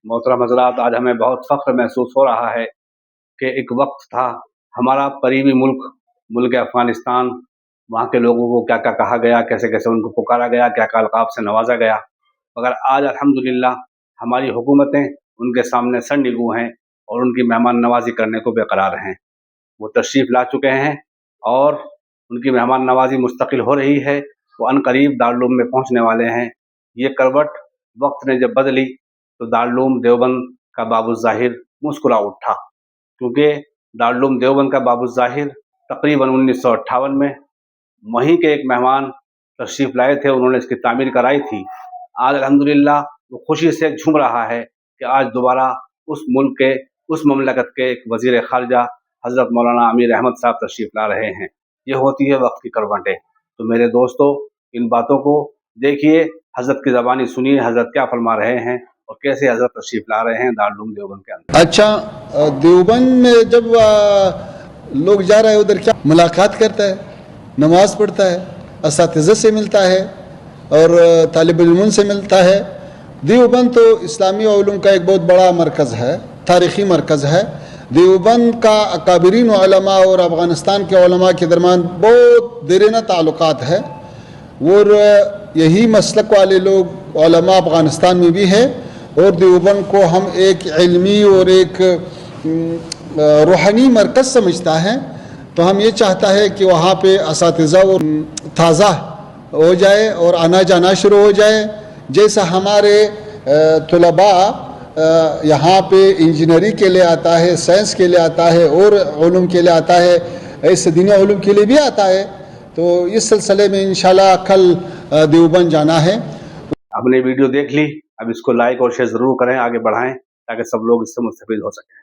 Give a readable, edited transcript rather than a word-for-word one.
मोहतरम हजरात, आज हमें बहुत फ़ख्र महसूस हो रहा है कि एक वक्त था हमारा करीबी मुल्क अफ़गानिस्तान, वहाँ के लोगों को क्या क्या कहा गया, कैसे कैसे उनको पुकारा गया, क्या क्या अलक़ाब से नवाजा गया, मगर आज अल्हम्दुलिल्लाह हमारी हुकूमतें उनके सामने सर निगू हैं और उनकी मेहमान नवाजी करने को बेकरार हैं। वो तशरीफ़ ला चुके हैं और उनकी मेहमान नवाजी मुस्तकिल हो रही है। वो अनकरीब दारुल में पहुँचने वाले हैं। ये करवट वक्त ने जब बदली तो दारुल देवबंद का बाबु ज़ाहिर मुस्कुरा उठा, क्योंकि दारुल देवबंद का बाबु ज़ाहिर तकरीबन 1958 में वहीं के एक मेहमान तशरीफ़ लाए थे, उन्होंने इसकी तामीर कराई थी। आज अल्हम्दुलिल्लाह वो खुशी से झूम रहा है कि आज दोबारा उस मुल्क के, उस ममलकत के एक वज़ीर ख़ारजा हज़रत मौलाना अमीर अहमद साहब तशरीफ़ ला रहे हैं। ये होती है वक्त की करवटें। तो मेरे दोस्तों, इन बातों को देखिए, हज़रत की ज़बानी सुनिए, हज़रत क्या फरमा रहे हैं और कैसे हज़रत तशरीफ़ ला रहे हैं दारुल देवबंद के अंदर। अच्छा, देवबंद में जब लोग जा रहे हैं उधर क्या मुलाकात करता है, नमाज पढ़ता है, असातिज़ा से मिलता है और तालिब इल्म से मिलता है। देवबंद तो इस्लामी उलूम का एक बहुत बड़ा मरकज़ है, तारीख़ी मरकज़ है। देवबंद का अकाबरीन उलमा और अफ़गानिस्तान के उलमा के दरमियान बहुत देरीना ताल्लुकात है और यही मसलक वाले लोग उलमा अफ़गानिस्तान में भी है। और देवबंद को हम एक इल्मी और एक रूहानी मरकज़ समझता है। तो हम ये चाहता है कि वहाँ पे असातिज़ा और ताज़ा हो जाए और आना जाना शुरू हो जाए। जैसा हमारे तलबा यहाँ पे इंजीनियरिंग के लिए आता है, साइंस के लिए आता है और उलूम के लिए आता है, ऐसे दीनी उलूम के लिए भी आता है। तो इस सिलसिले में इंशाल्लाह कल देवबंद जाना है। आपने वीडियो देख ली, अब इसको लाइक और शेयर ज़रूर करें, आगे बढ़ाएं ताकि सब लोग इससे मुस्तफ़ीद हो सकें।